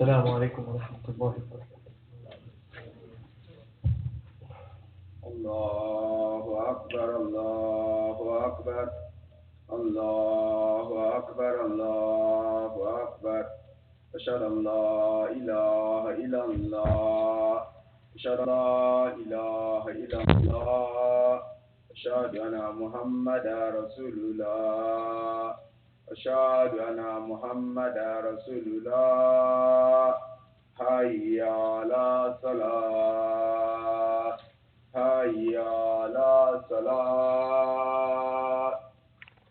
السلام عليكم ورحمة الله وبركاته. الله أكبر الله أكبر الله أكبر الله أكبر أشهد أن لا إله إلا الله أشهد أن لا إله إلا الله أشهد أن محمدا رسول الله أشهد أن محمدا رسول الله حي على الصلاة حي على الصلاة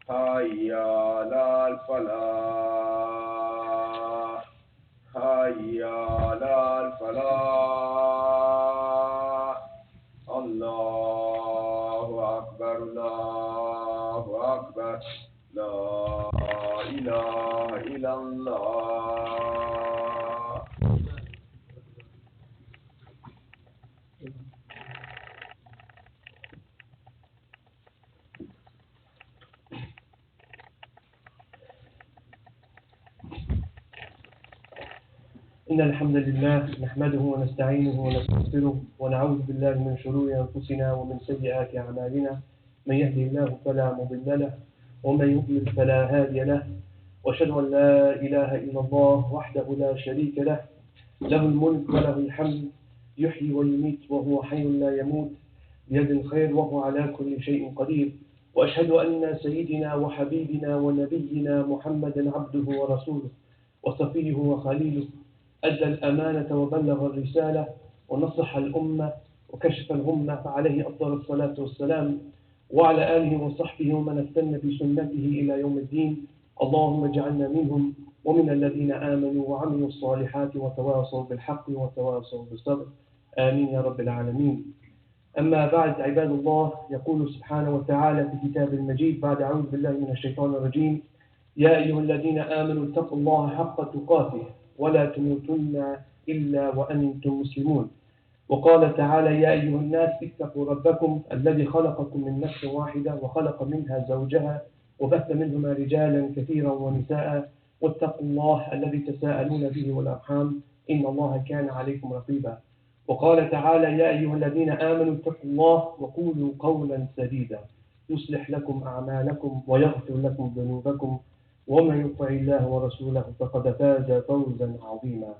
حي على الفلاح حي على الفلاح الله أكبر الله أكبر لا إله إلا الله. إن الحمد لله نحمده ونستعينه ونستغفره ونعوذ بالله من شرور أنفسنا ومن سيئات أعمالنا. من يهدي الله فلا مضل له ومن يضلل فلا هادي له، وأشهد أن لا إله إلا الله وحده لا شريك له، له الملك وله الحمد، يحيي ويميت وهو حي لا يموت، بيد الخير وهو على كل شيء قدير. وأشهد أن سيدنا وحبيبنا ونبينا محمدا عبده ورسوله وصفيه وخليله، أدى الأمانة وبلغ الرسالة ونصح الأمة وكشف الغمة، فعليه أفضل الصلاة والسلام، وعلى آله وصحبه ومن استنى بسنته إلى يوم الدين. اللهم اجعلنا منهم ومن الذين آمنوا وعملوا الصالحات وتواصوا بالحق وتواصوا بالصبر، آمين يا رب العالمين. أما بعد، عباد الله، يقول سبحانه وتعالى في كتاب المجيد بعد أعوذ بالله من الشيطان الرجيم: يا أيها الذين آمنوا اتقوا الله حق تقاته ولا تموتن إلا وأنتم مسلمون. وقال تعالى: يا أيها الناس اتقوا ربكم الذي خلقكم من نفس واحدة وخلق منها زوجها وبث منهما رجالا كثيرا ونساء، واتقوا الله الذي تساءلون به والأرحام إن الله كان عليكم رقيبا. وقال تعالى: يا أيها الذين آمنوا اتقوا الله وقولوا قولا سديدا يصلح لكم أعمالكم ويغفر لكم ذنوبكم، ومن يطع الله ورسوله فقد فاز فوزا عظيما.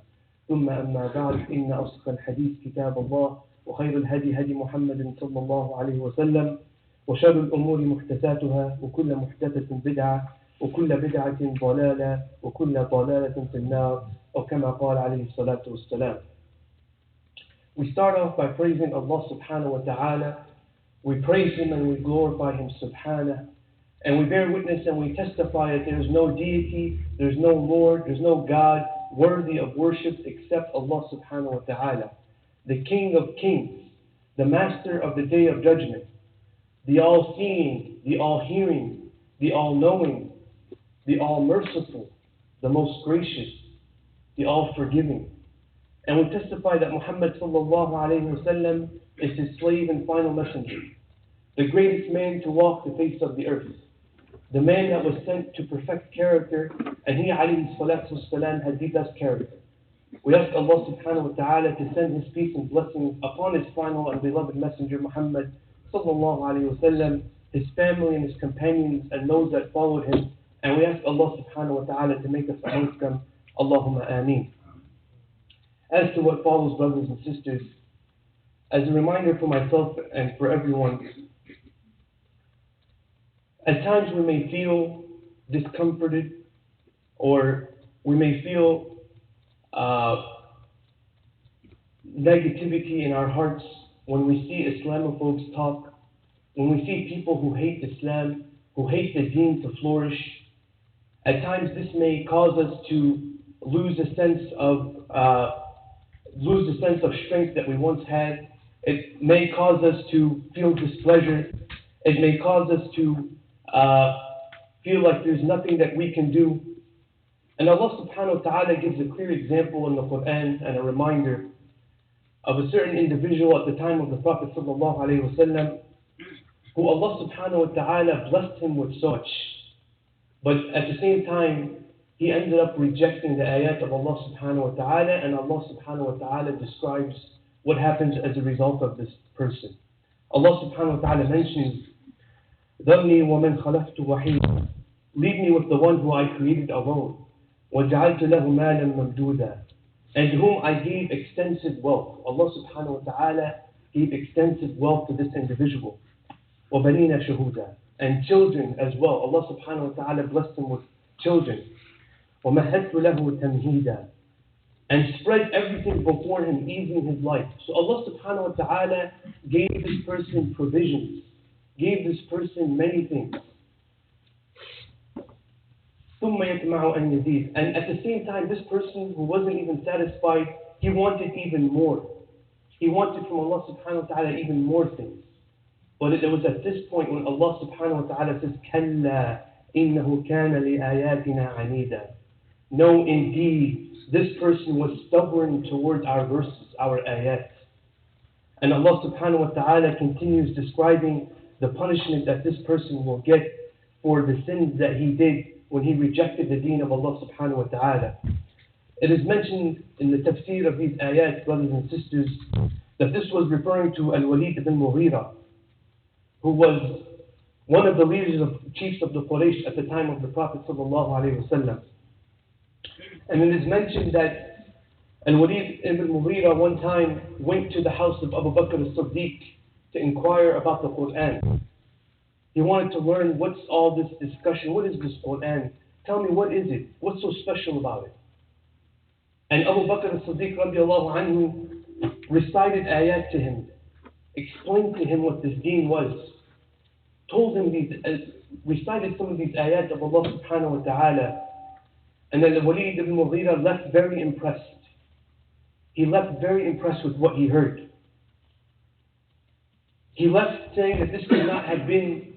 ثم أما بعد، إن أصدق الحديث كتاب الله، وخير الهدي هدي محمد صلى الله عليه وسلم، وشر الأمور محدثاتها، وكل محدثة بدعة، وكل بدعة ضلالة، وكل ضلالة في النار، أو كما قال عليه الصلاة والسلام. We start off by praising Allah subhanahu wa ta'ala. We praise Him and we glorify Him subhanahu. And we bear witness and we testify that there is no deity, there's no Lord, there's no God worthy of worship except Allah subhanahu wa ta'ala, the King of Kings, the Master of the Day of Judgment, the All-Seeing, the All-Hearing, the All-Knowing, the All-Merciful, the Most Gracious, the All-Forgiving. And we testify that Muhammad sallallahu alayhi wa sallam is His slave and final messenger, the greatest man to walk the face of the earth, the man that was sent to perfect character, and he alayhi salatu wasalam had the best character. We ask Allah subhanahu wa ta'ala to send His peace and blessings upon His final and beloved messenger Muhammad sallallahu alayhi wa sallam, his family and his companions and those that followed him. And we ask Allah subhanahu wa ta'ala to make us amongst them. Allahumma ameen. As to what follows, brothers and sisters, as a reminder for myself and for everyone, at times we may feel discomforted, or we may feel negativity in our hearts when we see Islamophobes talk, when we see people who hate Islam, who hate the deen to flourish. At times this may cause us to lose a sense of strength that we once had. It may cause us to feel displeasure. It may cause us to feel like there's nothing that we can do. And Allah subhanahu wa ta'ala gives a clear example in the Quran and a reminder of a certain individual at the time of the Prophet sallallahu alayhi wa sallam, who Allah subhanahu wa ta'ala blessed him with so much. But at the same time, he ended up rejecting the ayat of Allah subhanahu wa ta'ala, and Allah subhanahu wa ta'ala describes what happens as a result of this person. Allah subhanahu wa ta'ala mentions, ذَرْنِي وَمَنْ خَلَقْتُ وَحِيدًا, leave me with the one who I created alone, وَجَعَلْتُ لَهُ مَالًا مَمْدُودًا, and whom I gave extensive wealth. Allah subhanahu wa ta'ala gave extensive wealth to this individual. وَبَنِينَ شُهُودًا, and children as well. Allah subhanahu wa ta'ala blessed him with children. وَمَهَّدْتُ لَهُ تَمْهِيدًا, and spread everything before him, easing his life. So Allah subhanahu wa ta'ala gave this person provisions, gave this person many things. ثُمَّ يَطْمَعُ أَنْ يَزِيدَ, and at the same time, this person who wasn't even satisfied, he wanted even more. He wanted from Allah subhanahu wa ta'ala even more things. But it was at this point when Allah subhanahu wa ta'ala says, كَلَّا إِنَّهُ كَانَ لِآيَاتِنَا عَنِيدًا. No, indeed, this person was stubborn towards our verses, our ayat. And Allah subhanahu wa ta'ala continues describing the punishment that this person will get for the sins that he did when he rejected the deen of Allah subhanahu wa ta'ala. It is mentioned in the tafsir of these ayat, brothers and sisters, that this was referring to Al-Walid ibn Mughira, who was one of the leaders of chiefs of the Quraysh at the time of the Prophet sallallahu alaihi wasallam. And it is mentioned that Al-Walid ibn Mughira one time went to the house of Abu Bakr as-Siddiq to inquire about the Quran. He wanted to learn, what's all this discussion? What is this Quran? Tell me, what is it? What's so special about it? And Abu Bakr as-Siddiq radiallahu anhu recited ayat to him, explained to him what this deen was, told him these, recited some of these ayat of Allah subhanahu wa ta'ala. And then Walid ibn Mughira left very impressed. He left very impressed with what he heard. He left saying that this could not have been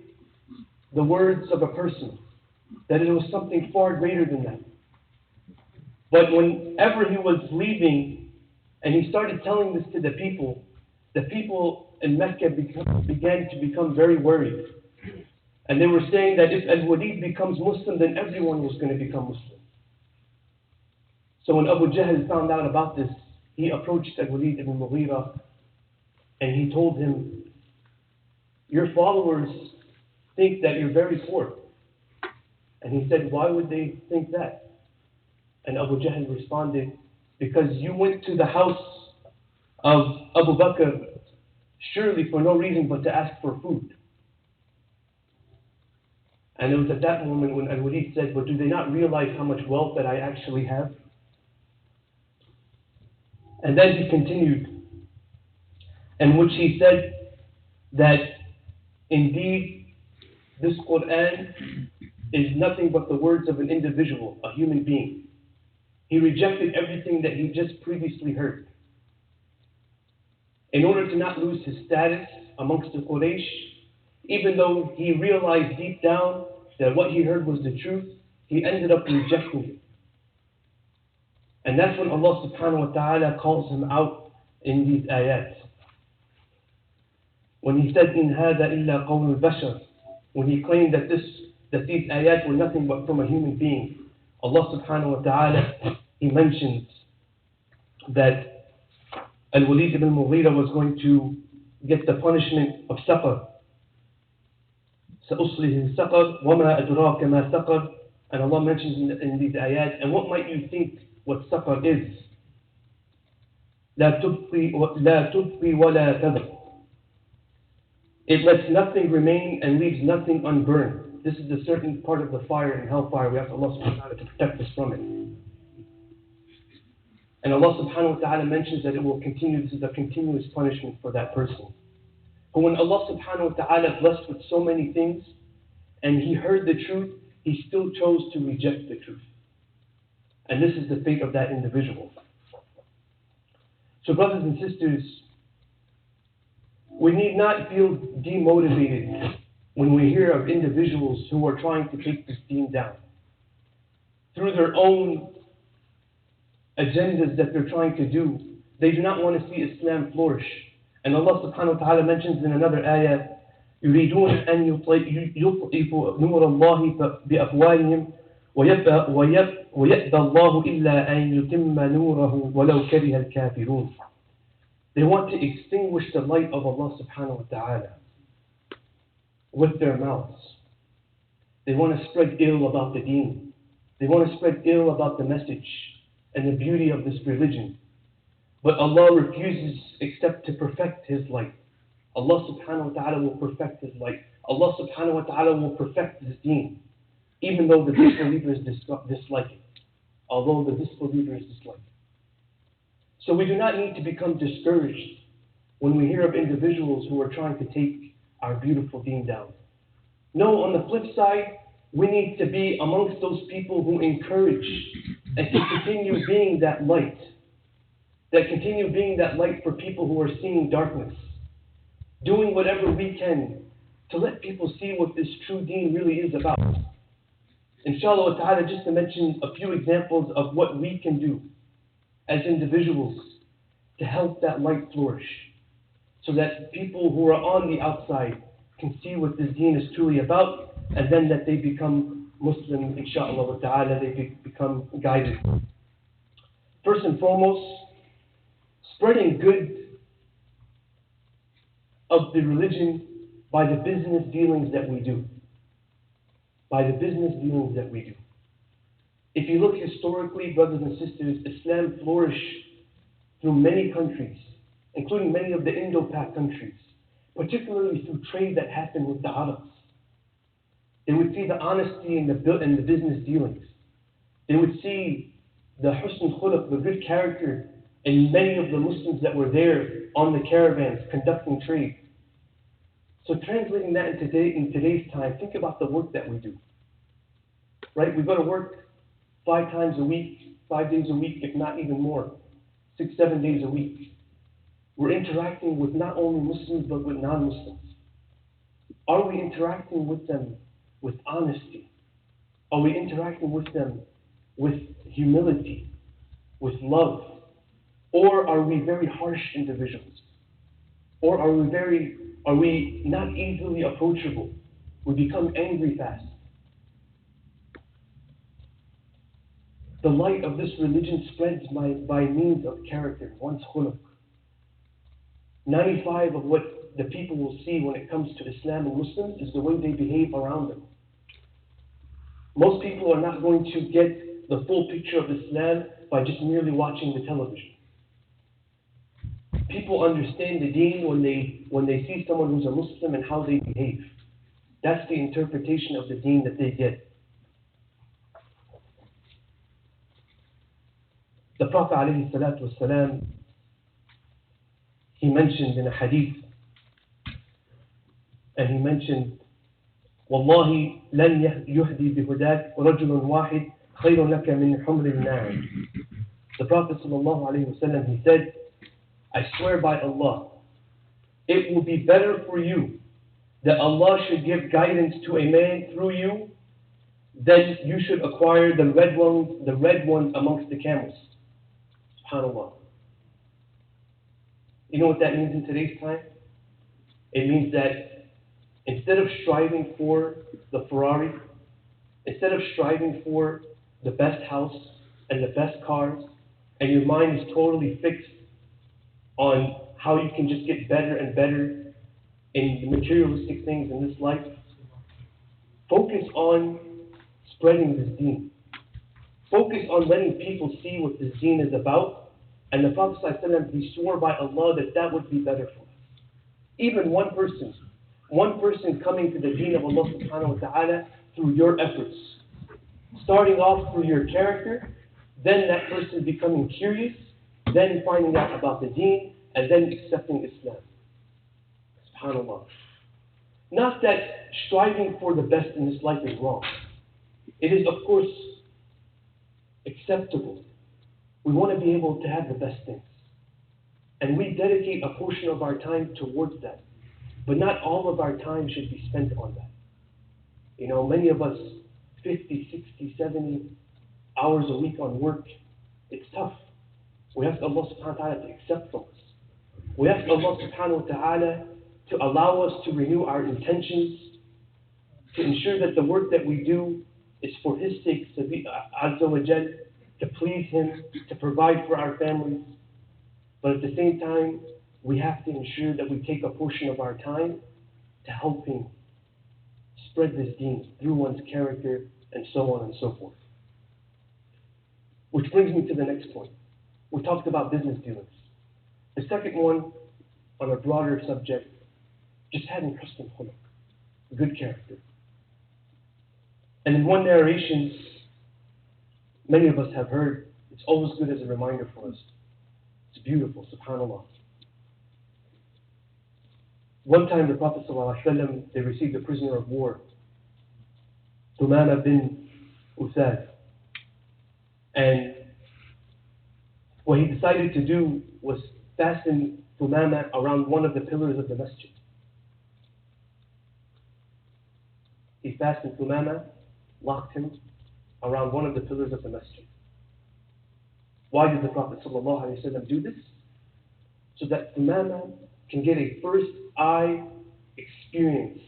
the words of a person, that it was something far greater than that. But whenever he was leaving and he started telling this to the people in Mecca began to become very worried. And they were saying that if Al-Walid becomes Muslim, then everyone was going to become Muslim. So when Abu Jahl found out about this, he approached Al-Walid ibn Mughira and he told him, your followers think that you're very poor. And he said, why would they think that? And Abu Jahl responded, because you went to the house of Abu Bakr surely for no reason but to ask for food. And it was at that moment when Al-Walid said, but do they not realize how much wealth that I actually have? And then he continued, in which he said that indeed this Quran is nothing but the words of an individual, a human being. He rejected everything that he just previously heard. In order to not lose his status amongst the Quraysh, even though he realized deep down that what he heard was the truth, he ended up rejecting it. And that's when Allah subhanahu wa ta'ala calls him out in these ayat. When he said, إِنْ هَذَا إِلَّا قَوْلُ الْبَشَرِ, when he claimed that these ayat were nothing but from a human being, Allah subhanahu wa ta'ala, he mentions that Al-Walid ibn Mughira was going to get the punishment of saqar. سَأُصْلِهِ السَّقَرْ وَمَا أَدْرَاكَ مَا سَقَرْ. And Allah mentions in these ayat, and what might you think what saqar is? لَا تُبْقِي وَلَا تَذَرْ. It lets nothing remain and leaves nothing unburned. This is a certain part of the fire in hellfire. We ask Allah subhanahu wa ta'ala to protect us from it. And Allah subhanahu wa ta'ala mentions that it will continue. This is a continuous punishment for that person. But when Allah subhanahu wa ta'ala blessed with so many things and he heard the truth, he still chose to reject the truth. And this is the fate of that individual. So brothers and sisters, we need not feel demotivated when we hear of individuals who are trying to take this deen down. Through their own agendas that they're trying to do, they do not want to see Islam flourish. And Allah subhanahu wa ta'ala mentions in another ayah, يريدون أن يطفئوا نور الله بأفواههم وَيَأْبَى اللَّهُ إِلَّا أَن يُتِمَّ نُورَهُ وَلَوْ كَرِهَ الْكَافِرُونَ. They want to extinguish the light of Allah subhanahu wa ta'ala with their mouths. They want to spread ill about the deen. They want to spread ill about the message and the beauty of this religion. But Allah refuses except to perfect His light. Allah subhanahu wa ta'ala will perfect His light. Allah subhanahu wa ta'ala will perfect His deen, even though the disbelievers dislike it. Although the disbelievers dislike it. So we do not need to become discouraged when we hear of individuals who are trying to take our beautiful deen down. No, on the flip side, we need to be amongst those people who encourage and to continue being that light. That continue being that light for people who are seeing darkness. Doing whatever we can to let people see what this true deen really is about. Inshallah ta'ala, just to mention a few examples of what we can do as individuals to help that light flourish. So that people who are on the outside can see what this deen is truly about, and then that they become Muslim, inshallah ta'ala, they become guided. First and foremost, spreading good of the religion by the business dealings that we do. By the business dealings that we do. If you look historically, brothers and sisters, Islam flourished through many countries, including many of the Indo-Pak countries, particularly through trade that happened with the Arabs. They would see the honesty in the business dealings. They would see the husn khuluq, the good character, in many of the Muslims that were there on the caravans conducting trade. So translating that in today's time, think about the work that we do. Right? We go to work 5 times a week, 5 days a week, if not even more, 6, 7 days a week. We're interacting with not only Muslims, but with non-Muslims. Are we interacting with them with honesty? Are we interacting with them with humility, with love? Or are we very harsh individuals? Or are we not easily approachable? We become angry fast. The light of this religion spreads by means of character, one's khuluq. 95 of what the people will see when it comes to Islam and Muslims is the way they behave around them. Most people are not going to get the full picture of Islam by just merely watching the television. People understand the deen when they see someone who's a Muslim and how they behave. That's the interpretation of the deen that they get. The Prophet ﷺ, he mentioned in a hadith, and he mentioned, وَاللَّهِ لَنْ يُهْدِي بِهُدَاكَ رَجُلٌ وَاحِدٌ خَيْرٌ لَكَ مِنْ حُمْرِ النَّعَمِ. The Prophet ﷺ, he said, I swear by Allah, it will be better for you that Allah should give guidance to a man through you than you should acquire the red ones amongst the camels. SubhanAllah. You know what that means in today's time? It means that instead of striving for the Ferrari, instead of striving for the best house and the best cars, and your mind is totally fixed on how you can just get better and better in the materialistic things in this life, focus on spreading this deen. Focus on letting people see what this deen is about. And the Prophet ﷺ, he swore by Allah that would be better for us. Even one person coming to the deen of Allah subhanahu wa ta'ala through your efforts. Starting off through your character, then that person becoming curious, then finding out about the deen, and then accepting Islam. SubhanAllah. Not that striving for the best in this life is wrong. It is, of course, acceptable. We want to be able to have the best things. And we dedicate a portion of our time towards that. But not all of our time should be spent on that. You know, many of us, 50, 60, 70 hours a week on work, it's tough. We ask Allah subhanahu wa ta'ala to accept from us. We ask Allah subhanahu wa ta'ala to allow us to renew our intentions, to ensure that the work that we do It's for His sake, Azza wa Jal, to please Him, to provide for our families. But at the same time, we have to ensure that we take a portion of our time to helping spread this deen through one's character and so on and so forth. Which brings me to the next point. We talked about business dealings. The second one, on a broader subject, just having husn khuluq, good character. And in one narration, many of us have heard, it's always good as a reminder for us. It's beautiful, subhanAllah. One time the Prophet ﷺ, they received a prisoner of war, Thumama bin Uthad. And what he decided to do was fasten Thumama around one of the pillars of the masjid. He fastened Thumama, locked him around one of the pillars of the masjid. Why did the Prophet ﷺ do this? So that Thumama can get a first eye experience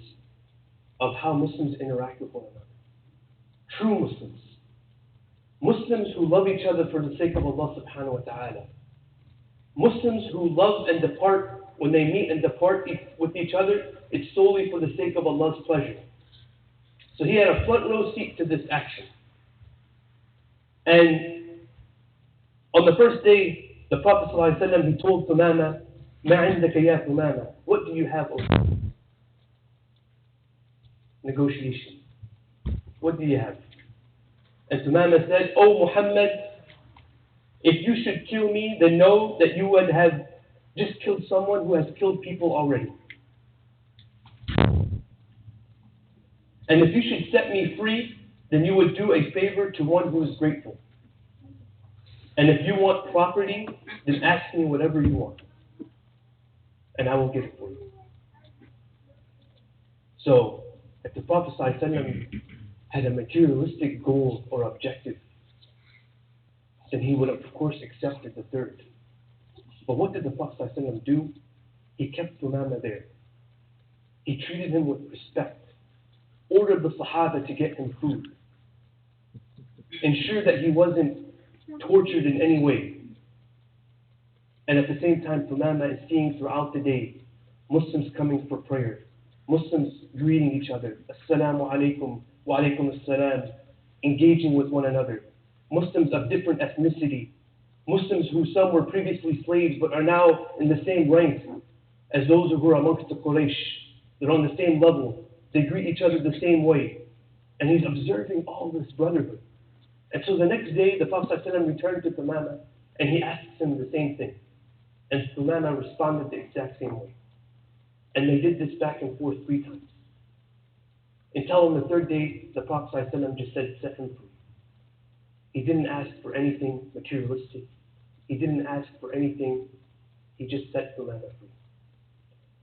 of how Muslims interact with one another. True Muslims. Muslims who love each other for the sake of Allah subhanahu wa ta'ala. Muslims who love and depart, when they meet and depart with each other, it's solely for the sake of Allah's pleasure. So he had a front row seat to this action. And on the first day, the Prophet ﷺ, he told Thumama, مَا عِنْدَكَ يَا ثُمَامَةَ, what do you have, O Thumama? Negotiation. What do you have? And Thumama said, O Muhammad, if you should kill me, then know that you would have just killed someone who has killed people already. And if you should set me free, then you would do a favor to one who is grateful. And if you want property, then ask me whatever you want, and I will give it for you. So, if the Prophet ﷺ had a materialistic goal or objective, then he would have, of course, accepted the third. But what did the Prophet ﷺ do? He kept Thumama there. He treated him with respect, ordered the Sahaba to get him food, ensured that he wasn't tortured in any way. And at the same time, Thumama is seeing throughout the day Muslims coming for prayer, Muslims greeting each other, Assalamu alaikum, wa alaikum assalam, engaging with one another. Muslims of different ethnicity, Muslims who some were previously slaves but are now in the same rank as those who were amongst the Quraysh. They're on the same level. They greet each other the same way. And he's observing all this brotherhood. And so the next day, the Prophet ﷺ returned to Thumama and he asks him the same thing. And Thumama responded the exact same way. And they did this back and forth 3 times. Until on the 3rd day, the Prophet ﷺ just said, set him free. He didn't ask for anything materialistic. He didn't ask for anything. He just set Thumama free.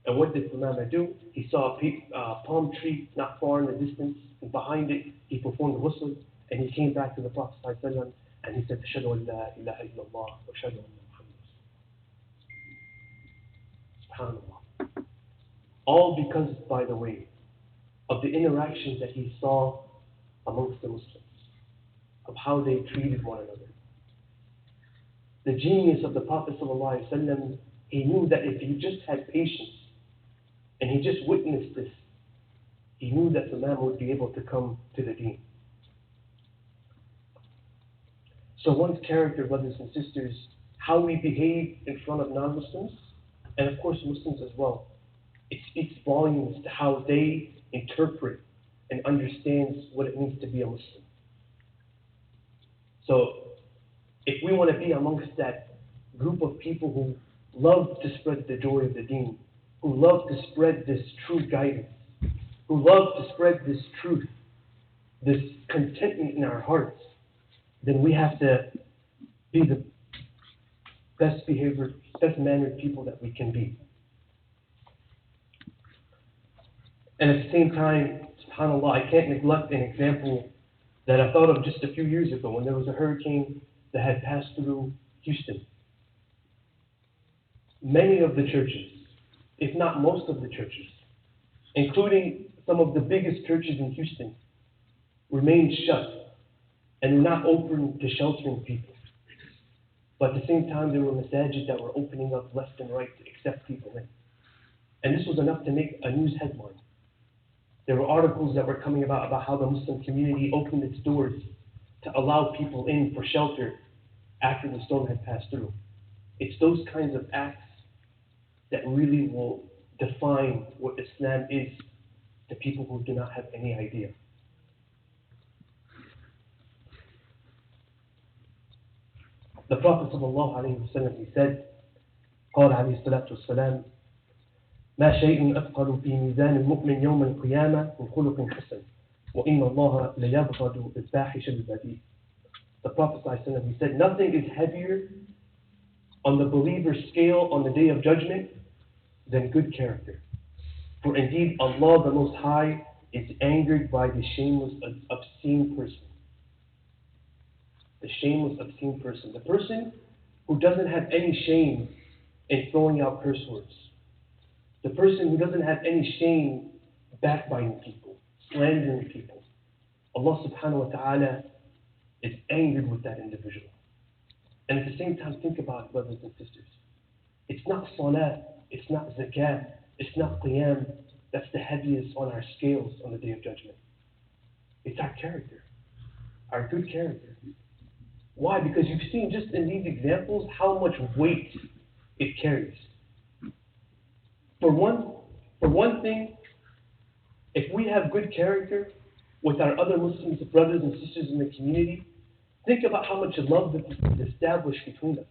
And what did Thumama do? He saw a palm tree not far in the distance, and behind it, he performed ghusl, and he came back to the Prophet ﷺ, and he said, Ashhadu an la ilaha illallah, wa ashhadu anna Muhammad. SubhanAllah. All because, by the way, of the interactions that he saw amongst the Muslims, of how they treated one another. The genius of the Prophet ﷺ, he knew that if he just had patience, and he just witnessed this, he knew that the man would be able to come to the deen. So one's character, brothers and sisters, how we behave in front of non-Muslims, and of course Muslims as well, it speaks volumes to how they interpret and understand what it means to be a Muslim. So if we want to be amongst that group of people who love to spread the joy of the deen, who love to spread this true guidance, who love to spread this truth, this contentment in our hearts, then we have to be the best behaved, best mannered people that we can be. And at the same time, subhanAllah, I can't neglect an example that I thought of just a few years ago when there was a hurricane that had passed through Houston. Many of the churches, if not most of the churches, including some of the biggest churches in Houston, remained shut and were not open to sheltering people. But at the same time, there were masajid that were opening up left and right to accept people in. And this was enough to make a news headline. There were articles that were coming about how the Muslim community opened its doors to allow people in for shelter after the storm had passed through. It's those kinds of acts that really will define what Islam is to people who do not have any idea. The Prophet ﷺ, he said, قال عليه الصلاة والسلام ما شيء أثقل في ميزان المؤمن يوم القيامة من خلق حسن وإن الله ليبغض الفاحش البذيء. The Prophet ﷺ, he said, nothing is heavier on the believer's scale on the day of judgment than good character. For indeed Allah the Most High is angered by the shameless, obscene person. The shameless, obscene person. The person who doesn't have any shame in throwing out curse words. The person who doesn't have any shame backbiting people, slandering people. Allah subhanahu wa ta'ala is angered with that individual. And at the same time, think about it, brothers and sisters. It's not salah, it's not zakat, it's not qiyam that's the heaviest on our scales on the day of judgment. It's our character, our good character. Why? Because you've seen just in these examples how much weight it carries. For one thing, if we have good character with our other Muslims, brothers and sisters in the community, think about how much love that is established between us.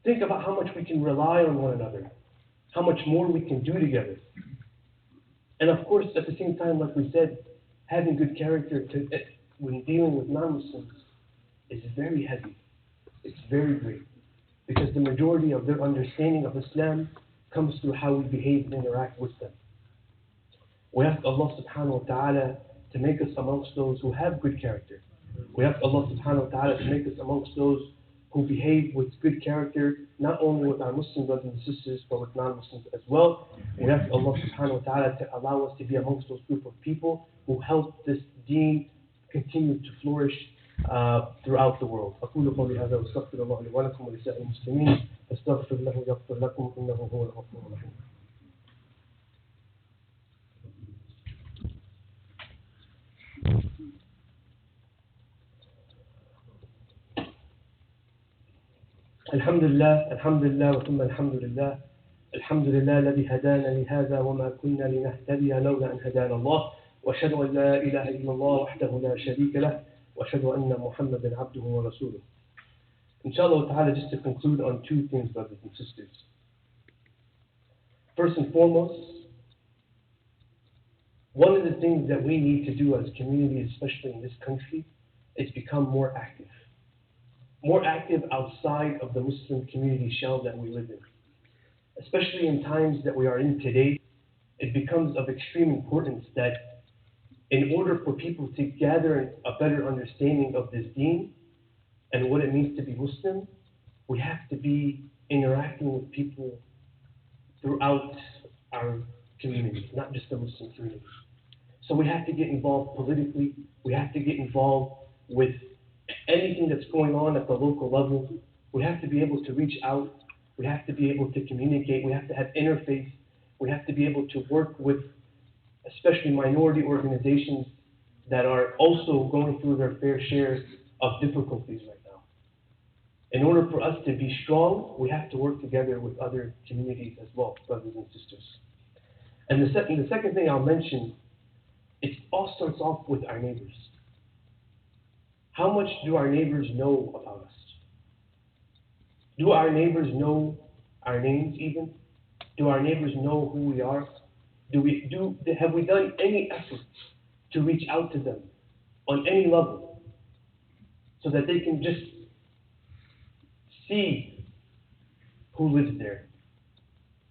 Think about how much we can rely on one another, how much more we can do together. And of course, at the same time, like we said, having good character when dealing with non-Muslims is very heavy. It's very great. Because the majority of their understanding of Islam comes through how we behave and interact with them. We ask Allah subhanahu wa ta'ala to make us amongst those who have good character. We ask Allah subhanahu wa ta'ala to make us amongst those who behave with good character, not only with our Muslim brothers and sisters, but with non-Muslims as well. We ask Allah subhanahu wa ta'ala to allow us to be amongst those group of people who help this deen continue to flourish throughout the world. أقول قولي هذا وأستغفر الله لي ولكم ولسائر المسلمين فاستغفر له يغفر لكم إنه هو الغفور الرحيم. الحمد لله وثم الحمد لله. الحمد لله الذي هدانا لهذا وما كنا لنهتدي لولا أن هدانا الله. وأشهد أن لا إله إلا الله وحده لا شريك له وأشهد أن محمدا عبده ورسوله. Inshallah ta'ala, just to conclude on two things, brothers and sisters. First and foremost, one of the things that we need to do as a community, especially in this country, is become more active. More active outside of the Muslim community shell that we live in. Especially in times that we are in today, it becomes of extreme importance that in order for people to gather a better understanding of this deen and what it means to be Muslim, we have to be interacting with people throughout our community, not just the Muslim community. So we have to get involved politically, we have to get involved with anything that's going on at the local level. We have to be able to reach out, we have to be able to communicate, we have to have interface, we have to be able to work with especially minority organizations that are also going through their fair share of difficulties right now. In order for us to be strong, we have to work together with other communities as well, brothers and sisters. And the second thing I'll mention, it all starts off with our neighbors. How much do our neighbors know about us? Do our neighbors know our names even? Do our neighbors know who we are? Have we done any effort to reach out to them on any level so that they can just see who lives there?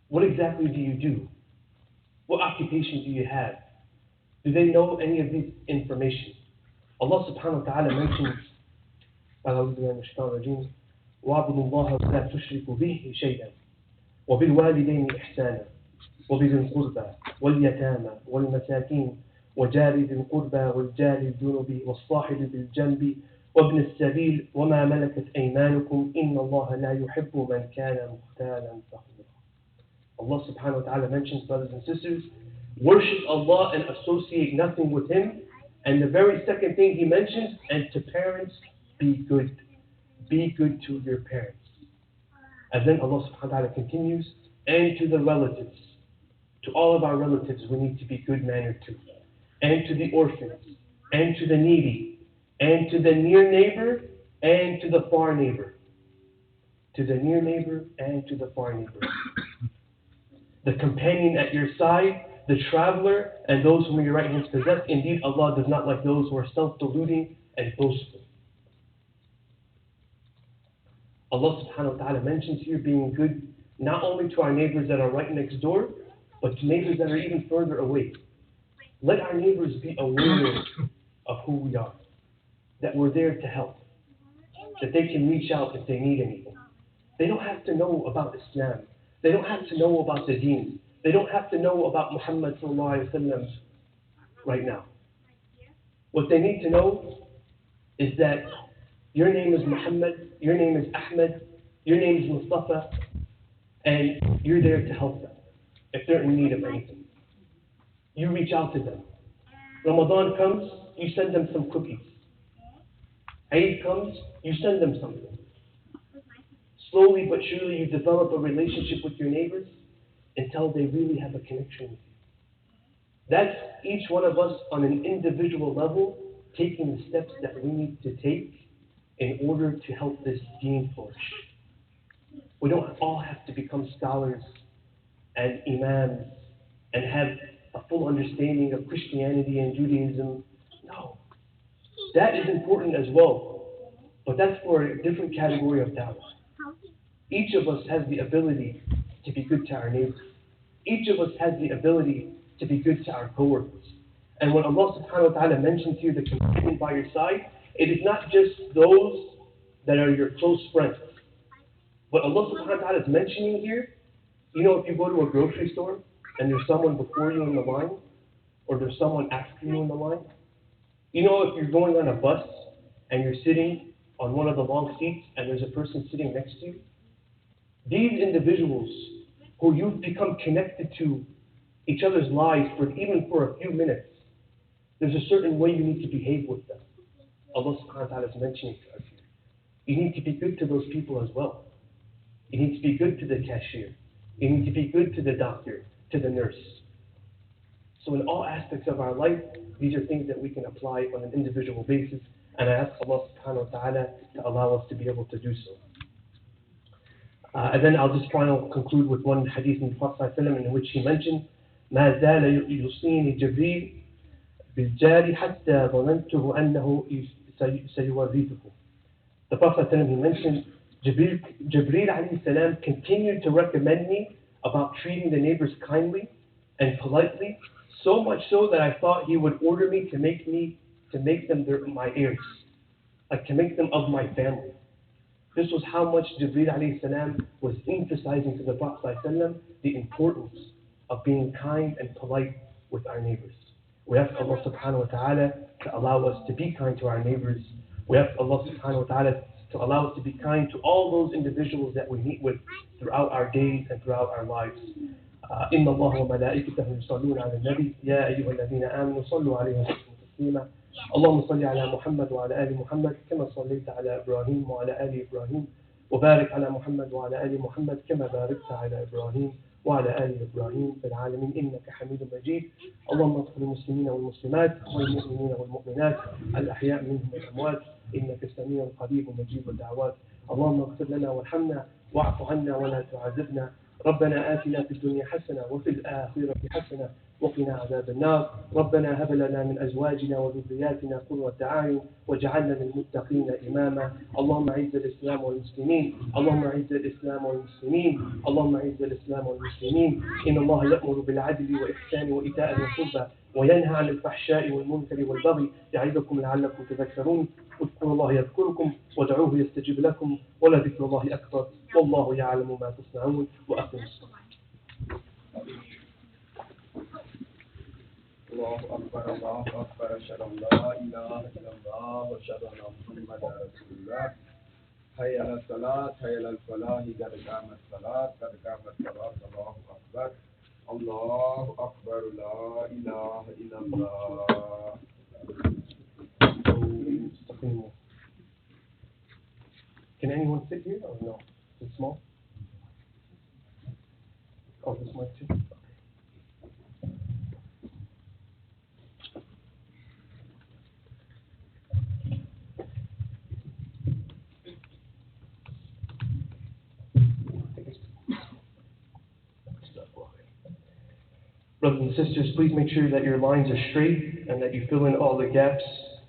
What exactly do you do? What occupation do you have? Do they know any of this information? Allah subhanahu wa ta'ala mentions, وَاعْبُدُوا اللَّهَ وَلَا تُشْرِكُوا بِهِ شَيْئًا وَبِالْوَالِدَيْنِ إِحْسَانًا وَبِذِي الْقُرْبَى وَالْيَتَامَى وَالْمَسَاكِينِ وجار ذي القربى والجار الجنب والصاحب بالجنب وابن السبيل وما ملكت أيمانكم إن الله لا يحب من كان مختالا فخورا. Allah subhanahu wa ta'ala mentions, brothers and sisters, worship Allah and associate nothing with Him. And the very second thing He mentions, and to parents, be good. Be good to your parents. And then Allah subhanahu wa ta'ala continues, and to the relatives. To all of our relatives, we need to be good-mannered to. And to the orphans, and to the needy, and to the near neighbor, and to the far neighbor. To the near neighbor, and to the far neighbor. The companion at your side, the traveler, and those whom your right hands possess. Indeed, Allah does not like those who are self-deluding and boastful. Allah subhanahu wa ta'ala mentions here being good not only to our neighbors that are right next door, but to neighbors that are even further away. Let our neighbors be aware of who we are, that we're there to help, that they can reach out if they need anything. They don't have to know about Islam. They don't have to know about the deen. They don't have to know about Muhammad sallallahu alaihi wasallam right now. What they need to know is that your name is Muhammad, your name is Ahmed, your name is Mustafa, and you're there to help them if they're in need of anything. You reach out to them. Ramadan comes, you send them some cookies. Eid comes, you send them something. Slowly but surely you develop a relationship with your neighbors until they really have a connection with you. That's each one of us on an individual level taking the steps that we need to take in order to help this deen flourish. We don't all have to become scholars and imams and have a full understanding of Christianity and Judaism. No. That is important as well. But that's for a different category of da'wah. Each of us has the ability to be good to our neighbors. Each of us has the ability to be good to our coworkers. And when Allah subhanahu wa ta'ala mentions here the companion by your side, it is not just those that are your close friends. What Allah subhanahu wa ta'ala is mentioning here, you know, if you go to a grocery store and there's someone before you in the line, or there's someone after you in the line, you know, if you're going on a bus and you're sitting on one of the long seats and there's a person sitting next to you, these individuals who you've become connected to each other's lives for even for a few minutes, there's a certain way you need to behave with them. Allah subhanahu wa ta'ala is mentioning to us here. You need to be good to those people as well. You need to be good to the cashier. You need to be good to the doctor, to the nurse. So in all aspects of our life, these are things that we can apply on an individual basis, and I ask Allah subhanahu wa ta'ala to allow us to be able to do so. And then I'll just conclude with one hadith in the Prophet ﷺ in which he mentioned, ما زال يوصيني جبريل بالجار حتى ظننته أنه سيورثه. The Prophet ﷺ, he mentioned, Jibreel alayhi salam continued to recommend me about treating the neighbors kindly and politely, so much so that I thought he would order me to make them my heirs, like to make them of my family. This was how much Jibreel alayhi salam was emphasizing to the Prophet ﷺ the importance of being kind and polite with our neighbors. We ask Allah subhanahu wa ta'ala to allow us to be kind to our neighbors. We ask Allah subhanahu wa ta'ala to allow us to be kind to all those individuals that we meet with throughout our days and throughout our lives. إن الله وملائكته يصلون على النبي يا أيها الذين آمنوا صلوا عليه وسلموا تسليما اللهم صل على محمد وعلى آل محمد كما صليت على إبراهيم وعلى آل إبراهيم وبارك على محمد وعلى آل محمد كما باركت على إبراهيم وعلى آل إبراهيم في العالمين إنك حميد مجيد اللهم اغفر للمسلمين والمسلمات والمؤمنين والمؤمنات الأحياء منهم والأموات إنك سميع قريب مجيب الدعوات اللهم اغفر لنا وارحمنا واعف عنا ولا تعذبنا ربنا آتنا في الدنيا حسنة وفي الآخرة حسنة وقنا عذاب النار ربنا هب لنا من أزواجنا وذرياتنا قرة أعين واجعلنا للمتقين إماما اللهم أعز الإسلام والمسلمين اللهم أعز الإسلام والمسلمين اللهم أعز الإسلام والمسلمين إن الله يأمر بالعدل والإحسان وإيتاء ذي القربى وينهى عن الفحشاء والمنكر والبغي يعظكم لعلكم تذكرون اذكروا الله يذكركم ودعوه يستجب لكم ولذكر الله أكبر والله يعلم ما تصنعون وأقم الصلاة. الله أكبر أشهد أن لا إله إلا الله وأشهد أن محمدا رسول الله حي على الصلاة حي على الفلاح قد قامت الصلاة قد قامت الصلاة الله أكبر لا إله إلا الله. Can anyone sit here or no? Is it small? Oh, this mic too? Brothers and sisters, please make sure that your lines are straight and that you fill in all the gaps.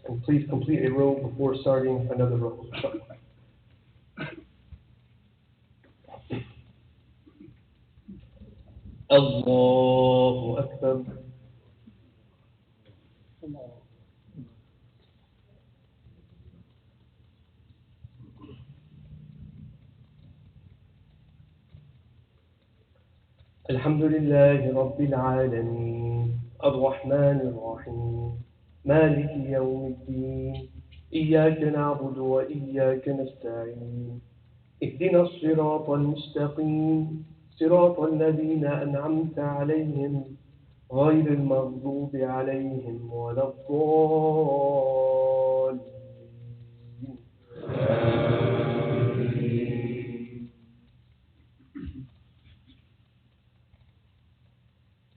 And please complete a row before starting another row. Allahu Akbar. الحمد لله رب العالمين الرحمن الرحيم مالك يوم الدين إياك نعبد وإياك نستعين اهدنا الصراط المستقيم صراط الذين أنعمت عليهم غير المغضوب عليهم ولا الضالين.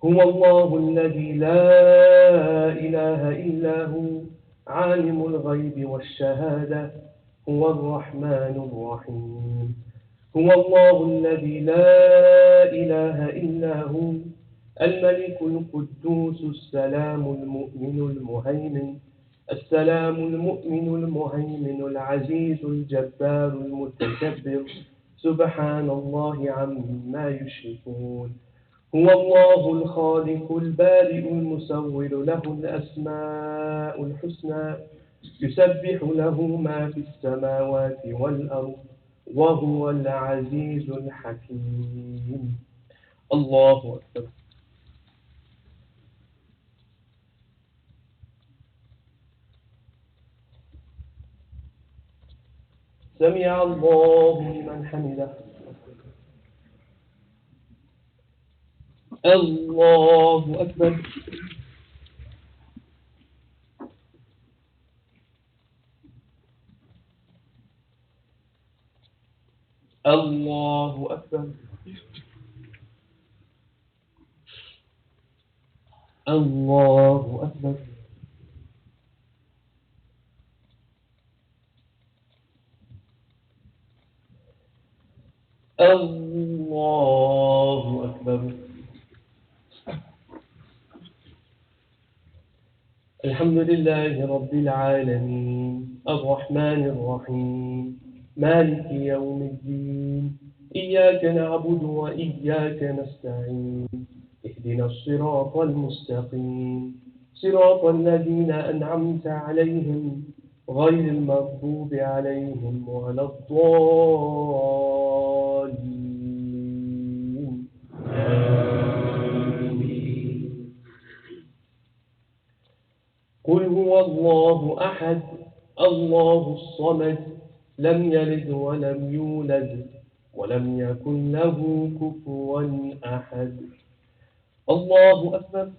هو الله الذي لا إله إلا هو عالم الغيب والشهادة هو الرحمن الرحيم. هو الله الذي لا إله إلا هو الملك القدوس السلام المؤمن المهيمن السلام المؤمن المهيمن العزيز الجبار المتكبر سبحان الله عما يشركون. هو الله الخالق البارئ المصور له الأسماء الحسنى يسبح له ما في السماوات والأرض وهو العزيز الحكيم. الله أكبر. سمع الله لمن حمده. الله أكبر. الله أكبر. الله أكبر. الله أكبر. الحمد لله رب العالمين الرحمن الرحيم مالك يوم الدين إياك نعبد وإياك نستعين اهدنا الصراط المستقيم صراط الذين أنعمت عليهم غير المغضوب عليهم ولا الضالين. قل هو الله أحد الله الصمد لم يلد ولم يولد ولم يكن له كفوا أحد. الله أكبر.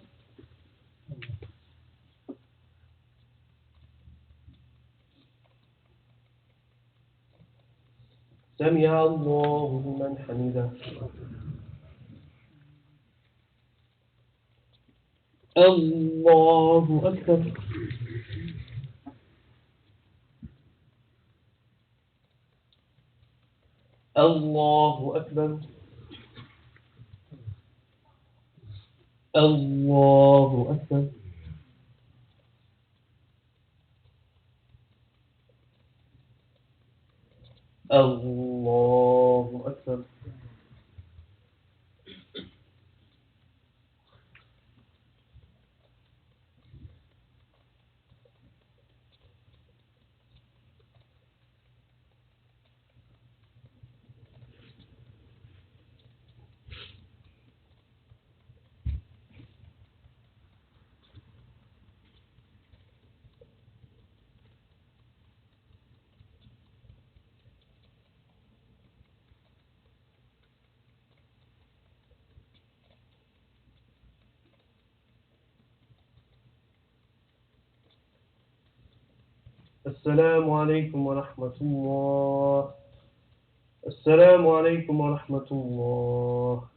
سمع الله لمن حمده. الله أكبر. الله أكبر. الله أكبر. الله أكبر. السلام عليكم ورحمة الله. السلام عليكم ورحمة الله.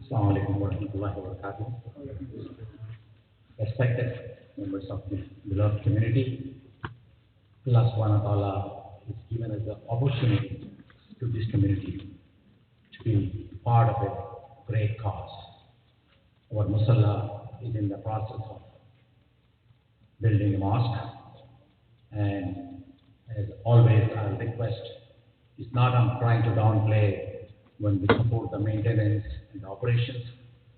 Assalamu alaikum warahmatullahi wabarakatuh. Respected members of this beloved community, Allah subhanahu wa ta'ala has given us the opportunity to this community to be part of a great cause. Our Musalla is in the process of building a mosque, and as always, our request is not I'm trying to downplay when we support the maintenance and operations,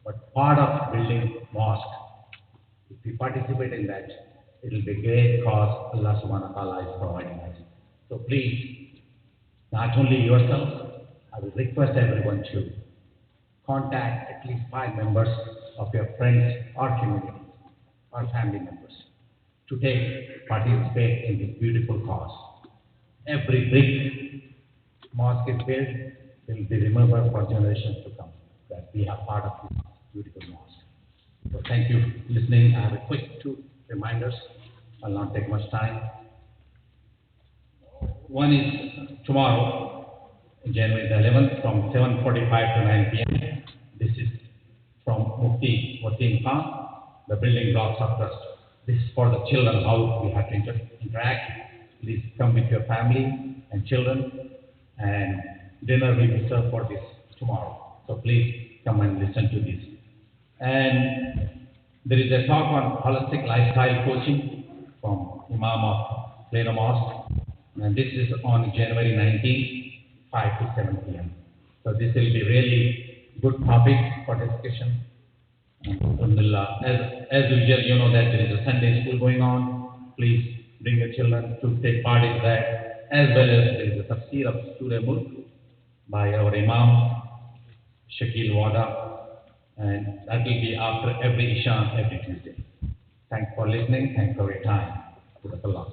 but part of building mosque, if we participate in that, it will be a great cause Allah subhanahu wa ta'ala is providing us. So please, not only yourself, I will request everyone to contact at least 5 members of your friends or community or family members to participate in this beautiful cause. Every brick mosque is built will be remembered for generations to come that we are part of this beautiful mosque. So thank you for listening. I have a quick 2 reminders. I'll not take much time. One is tomorrow, January the 11th, from 7:45 to 9 p.m. This is from Mufti Wasim Khan, the building blocks of trust. This is for the children, how we have to interact. Please come with your family and children, and dinner will be served for this tomorrow. So please come and listen to this. And there is a talk on holistic lifestyle coaching from Imam of Plano Mosque, and this is on January 19th, 5 to 7 p.m. So this will be really good topic for discussion. Alhamdulillah. As usual, you know that there is a Sunday school going on. Please bring your children to take part in that, as well as there is a tafsir of Surah Mulk by our Imam Shakil Wada, and that will be after every Isha, every Tuesday. Thanks for listening. Thanks for your time. Jazakallah.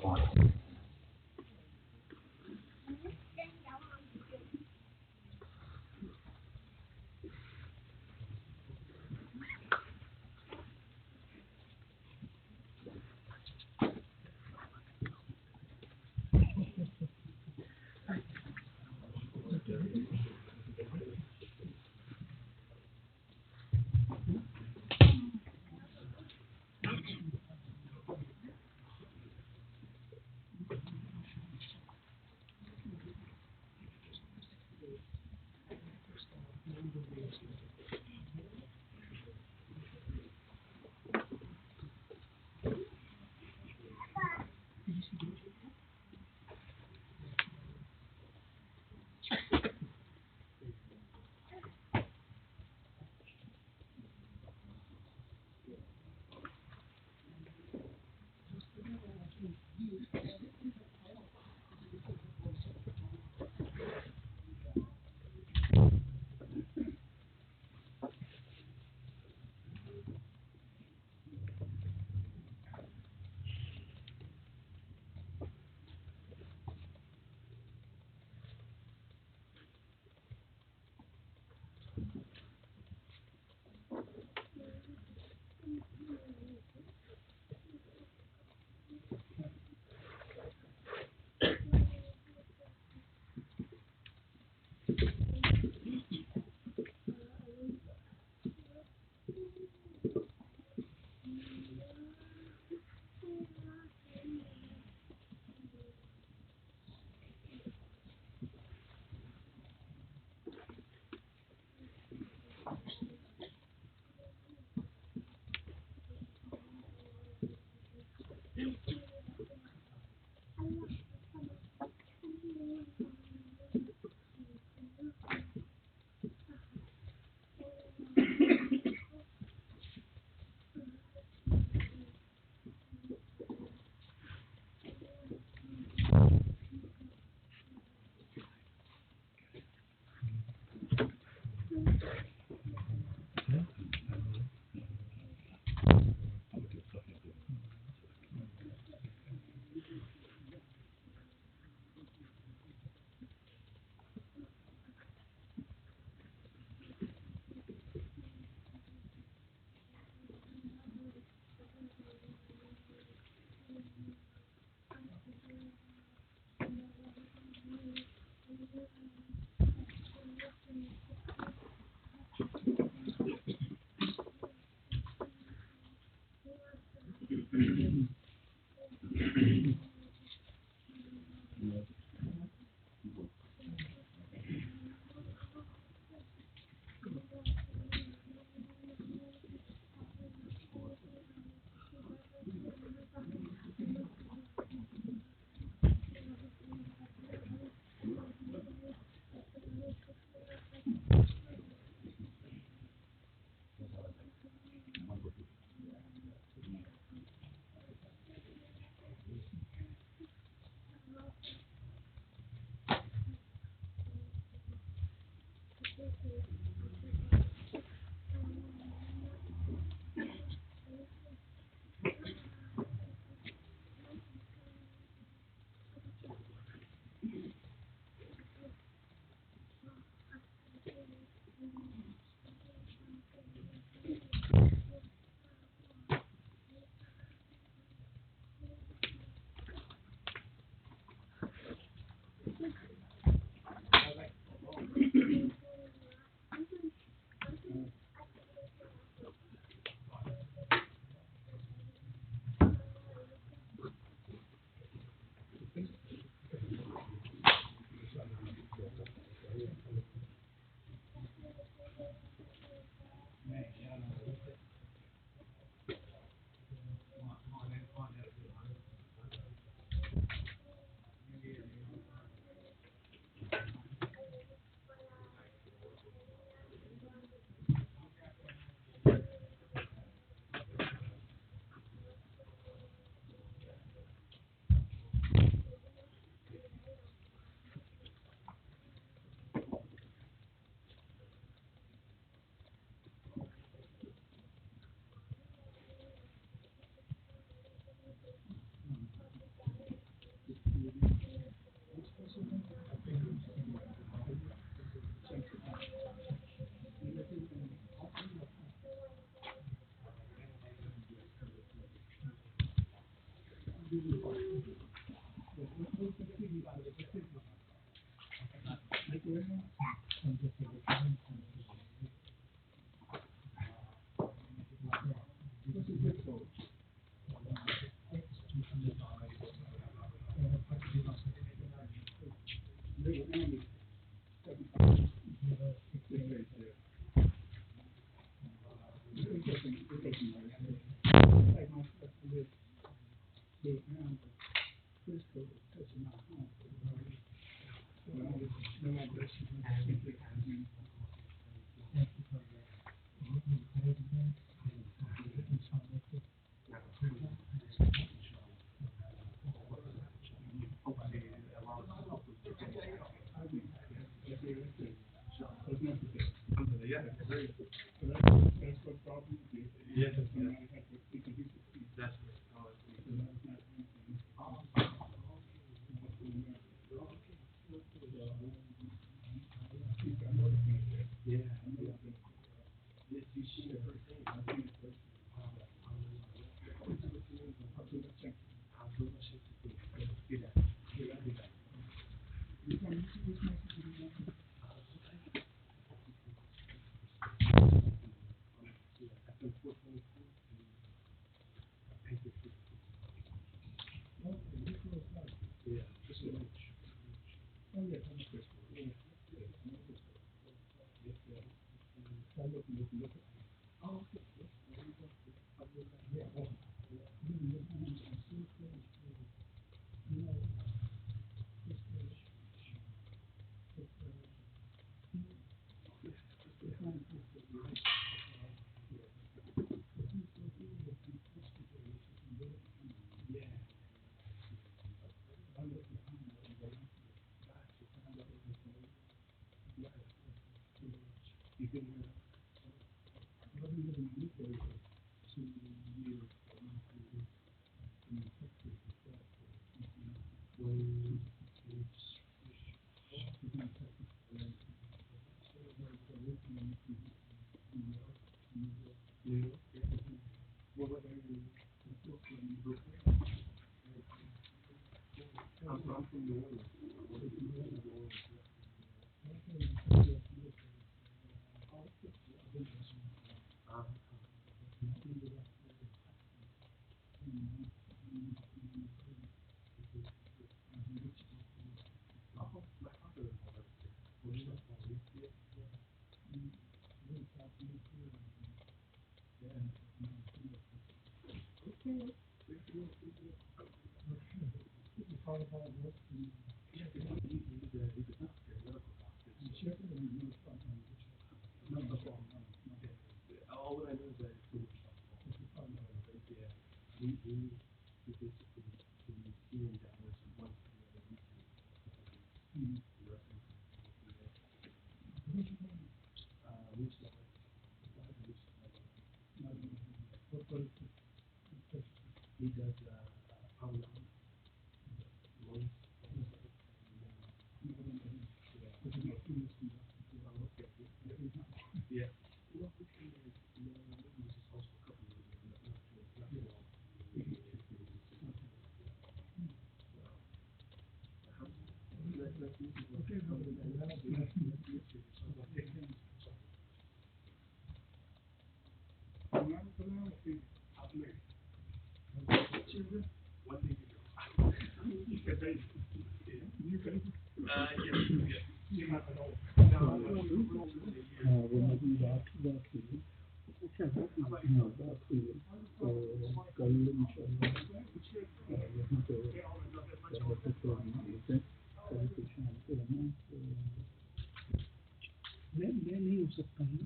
मैं नहीं हो सकता हूँ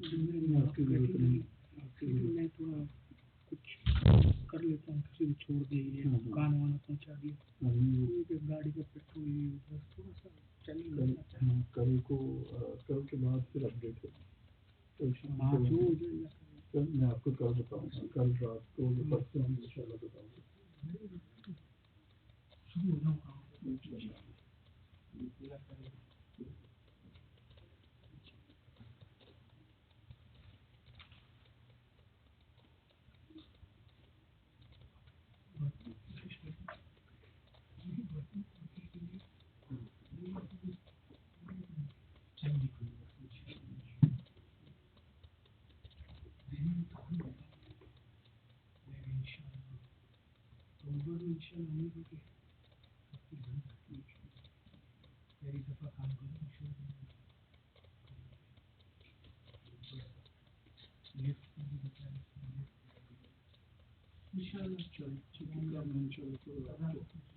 मैं आपकी जरूरत नहीं क्योंकि मैं थोड़ा कुछ कर लेता हूँ किसी को छोड़ दिए दुकान वाना पहुँचा दिया गाड़ी का पेट्रोल बस थोड़ा सा चलेगा कल के बाद फिर अपडेट है कल शाम हाँ को जो हो जाएगा कल मैं आपको कल बताऊंगा कल रात को परसों हम इंशाल्लाह बताऊंगा शुरू हो जाऊँगा अक्टूबर में इंशाल्लाह नहीं होगी मेरी दफा काम करो इंशाल्लाह चलो ठीक है इंशाल्लाह